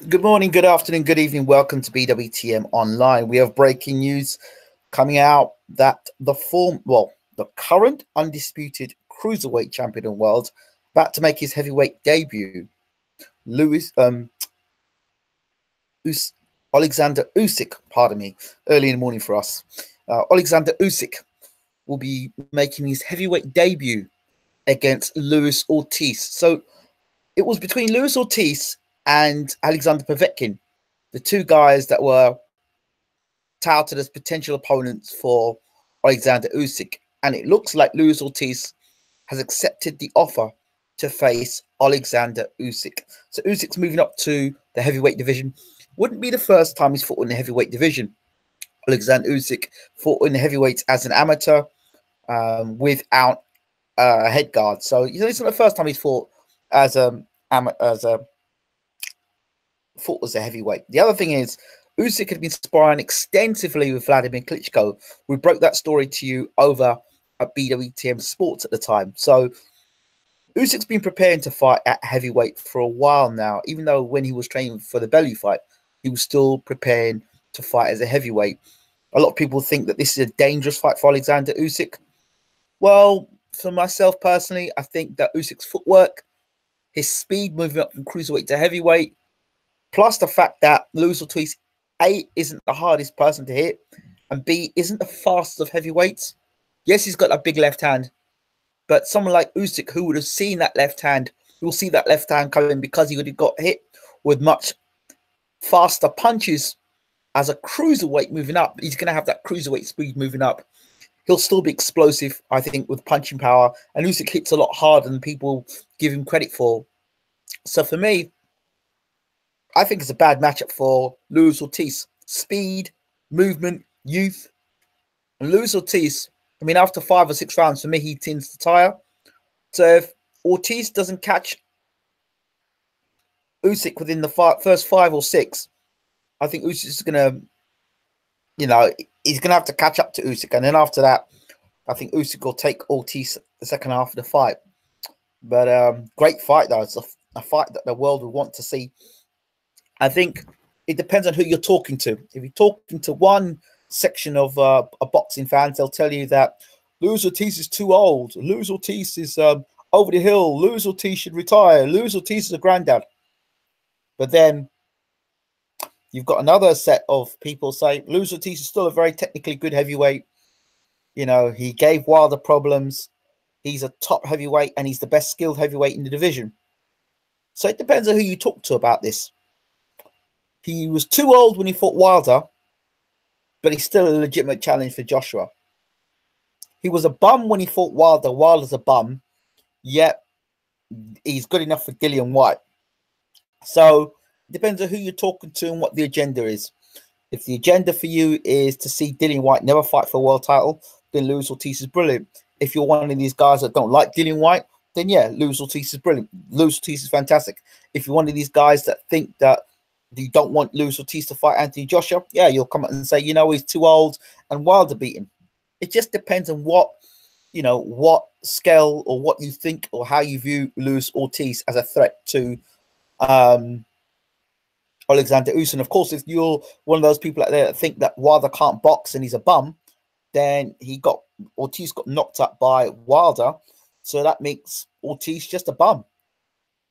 Good morning, good afternoon, good evening. Welcome to BWTM Online. We have breaking news coming out that the current undisputed cruiserweight champion of the world, about to make his heavyweight debut, Lewis Oleksandr Usyk. Pardon me, early in the morning for us. Oleksandr Usyk will be making his heavyweight debut against Luis Ortiz. So it was between Luis Ortiz and Alexander Povetkin, the two guys that were touted as potential opponents for Oleksandr Usyk. And it looks like Luis Ortiz has accepted the offer to face Oleksandr Usyk. So Usyk's moving up to the heavyweight division. Wouldn't be the first time he's fought in the heavyweight division. Oleksandr Usyk fought in the heavyweights as an amateur without a head guard. So it's not the first time he's fought as a heavyweight. The other thing is, Usyk had been sparring extensively with Vladimir Klitschko. We broke that story to you over at BWTM Sports at the time. So Usyk's been preparing to fight at heavyweight for a while now, even though when he was training for the belly fight, he was still preparing to fight as a heavyweight. A lot of people think that this is a dangerous fight for Oleksandr Usyk. Well, for myself personally, I think that Usyk's footwork, his speed moving up from cruiserweight to heavyweight, plus the fact that Luis Ortiz, A, isn't the hardest person to hit, and B, isn't the fastest of heavyweights. Yes, he's got that big left hand, but someone like Usyk, who would have seen that left hand, will see that left hand coming because he would have got hit with much faster punches as a cruiserweight moving up. He's going to have that cruiserweight speed moving up. He'll still be explosive, I think, with punching power, and Usyk hits a lot harder than people give him credit for. So for me, I think it's a bad matchup for Luis Ortiz. Speed, movement, youth. And Luis Ortiz, I mean, after 5 or 6 rounds, for me, he tends to tire. So if Ortiz doesn't catch Usyk within the first 5 or 6, I think Usyk is going to, he's going to have to catch up to Usyk. And then after that, I think Usyk will take Ortiz the second half of the fight. But great fight, though. It's a fight that the world would want to see. I think it depends on who you're talking to. If you're talking to one section of boxing fans, they'll tell you that Luis Ortiz is too old. Luis Ortiz is over the hill. Luis Ortiz should retire. Luis Ortiz is a granddad. But then you've got another set of people say Luis Ortiz is still a very technically good heavyweight. He gave Wilder problems. He's a top heavyweight and he's the best skilled heavyweight in the division. So it depends on who you talk to about this. He was too old when he fought Wilder, but he's still a legitimate challenge for Joshua. He was a bum when he fought Wilder. Wilder's a bum, yet he's good enough for Dillian Whyte. So it depends on who you're talking to and what the agenda is. If the agenda for you is to see Dillian Whyte never fight for a world title, then Luis Ortiz is brilliant. If you're one of these guys that don't like Dillian Whyte, then yeah, Luis Ortiz is brilliant. Luis Ortiz is fantastic. If you're one of these guys that think that you don't want Luis Ortiz to fight Anthony Joshua, yeah, you'll come out and say, he's too old and Wilder beat him. It just depends on what scale or what you think or how you view Luis Ortiz as a threat to Oleksandr Usyk. And of course, if you're one of those people out there that think that Wilder can't box and he's a bum, then Ortiz got knocked up by Wilder. So that makes Ortiz just a bum.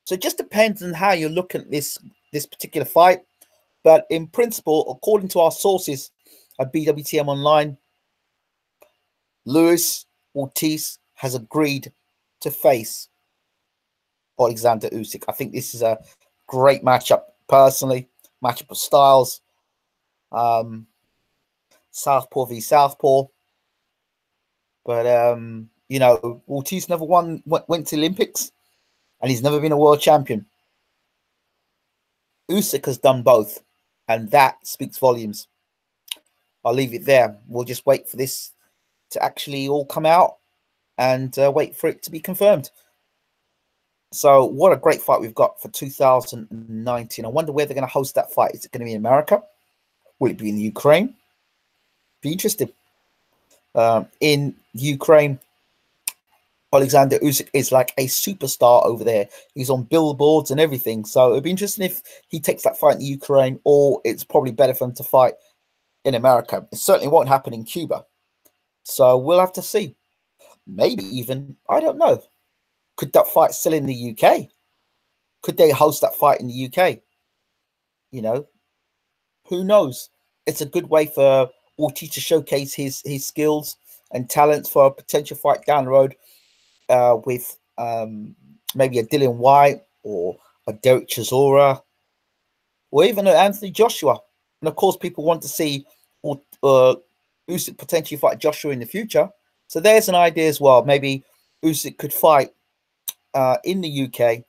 So it just depends on how you're looking at this particular fight. But in principle, according to our sources at BWTM Online, Luis Ortiz has agreed to face Oleksandr Usyk. I think this is a great matchup, personally. Matchup of styles. Southpaw v Southpaw. But, Ortiz never went to the Olympics, and he's never been a world champion. Usyk has done both, and that speaks volumes. I'll leave it there. We'll just wait for this to actually all come out and wait for it to be confirmed. So what a great fight we've got for 2019. I wonder where they're going to host that fight. Is it going to be in America? Will it be in Ukraine? Be interesting. In Ukraine, Oleksandr Usyk is like a superstar over there. He's on billboards and everything. So it'd be interesting if he takes that fight in the Ukraine, or it's probably better for him to fight in America. It certainly won't happen in Cuba. So we'll have to see. Maybe even, I don't know. Could that fight still in the UK? Could they host that fight in the UK? You know, who knows? It's a good way for Ortiz to showcase his skills and talents for a potential fight down the road with maybe a Dillian White or a Derek Chisora or even an Anthony Joshua. And of course, people want to see Usyk potentially fight Joshua in the future. So there's an idea as well. Maybe Usyk could fight in the UK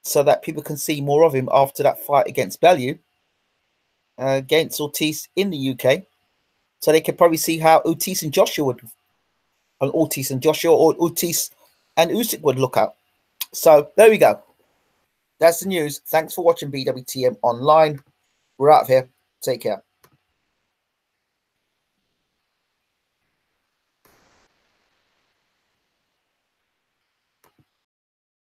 so that people can see more of him after that fight against Bellew, against Ortiz in the UK. So they could probably see how Ortiz and Joshua would, or Ortiz and Usyk would look out. So there we go. That's the news. Thanks for watching BWTM Online. We're out of here. Take care.